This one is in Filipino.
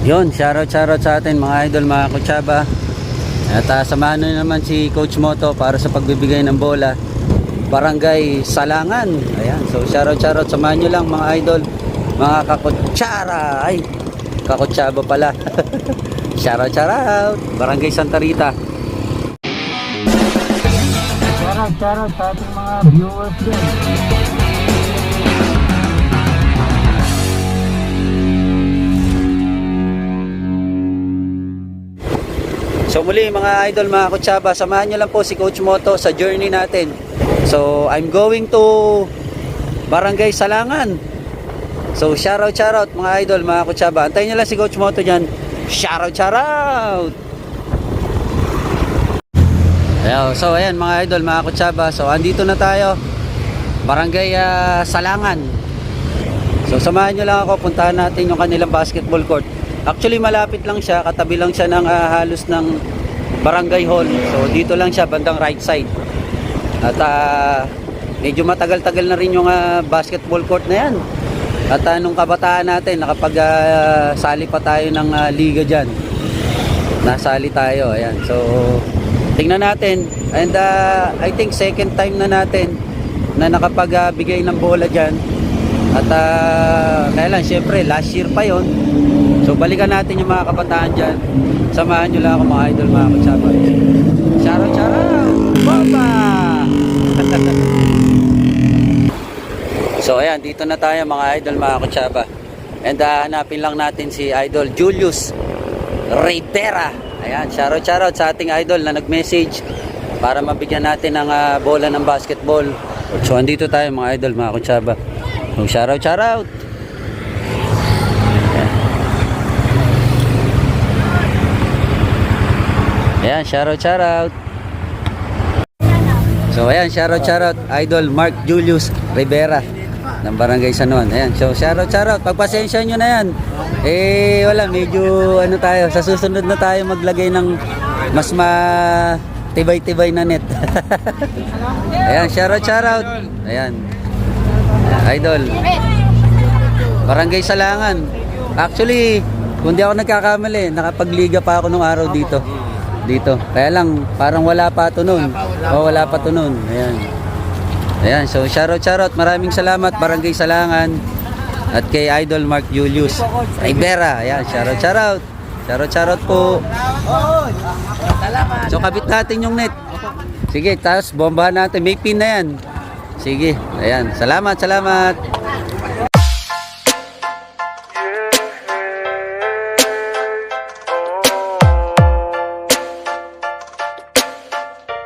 Yun, shoutout sa atin mga idol, mga kutsaba. At samahan na naman si Coach Moto para sa pagbibigay ng bola. Barangay Salangan. Ayan, so shoutout, samahan nyo lang mga idol, mga kakutsara. Ay, kakutsaba pala. Shoutout, Barangay Santa Rita. Shoutout sa ating mga viewers din. So muli mga idol, mga kutsaba, samahan nyo lang po si Coach Moto sa journey natin. So I'm going to Barangay Salangan. So shoutout mga idol, mga kutsaba. Antayin nyo lang si Coach Moto dyan. Shoutout. So ayan mga idol, mga kutsaba. So andito na tayo, Barangay Salangan. So samahan nyo lang ako, puntahan natin yung kanilang basketball court. Actually malapit lang siya, katabi lang siya ng halos ng barangay hall. So dito lang siya, bandang right side. At medyo matagal-tagal na rin yung basketball court na yan. At nung kabataan natin, nakapag-sali pa tayo ng liga dyan. Nasali tayo, ayan. So tingnan natin. And I think second time na natin na nakapagbigay ng bola dyan. At kaya lang, syempre last year pa yon. So balikan natin yung mga kabataan dyan. Samahan nyo lang ako mga idol, mga kutsaba. Shoutout, Baba! So ayan, dito na tayo mga idol, mga kutsaba. And hanapin lang natin si idol Julius Rivera. Ayan, shoutout sa ating idol na nag-message para mabigyan natin ng bola ng basketball. So andito tayo mga idol, mga kutsaba. So shoutout. Ayan, shoutout. So ayan, shoutout idol Mark Julius Rivera ng Barangay San Juan. Ayan, so shoutout. Pagpasensya nyo na yan. Wala, medyo ano tayo, sa susunod na tayo maglagay ng mas tibay-tibay na net. Ayan, shoutout. Ayan. Idol. Barangay Salangan. Actually, kung di ako nagkakamali, nakapagliga pa ako nung araw dito. Kaya lang, parang wala pa ito nun. Wala pa ito nun. Ayan. Ayan, so shoutout. Maraming salamat, Barangay Salangan. At kay Idol Mark Julius Rivera. Ayan, shoutout. Shoutout po. So kabit natin yung net. Sige, tapos bombahan natin. May pin na yan. Sige, ayan. Salamat.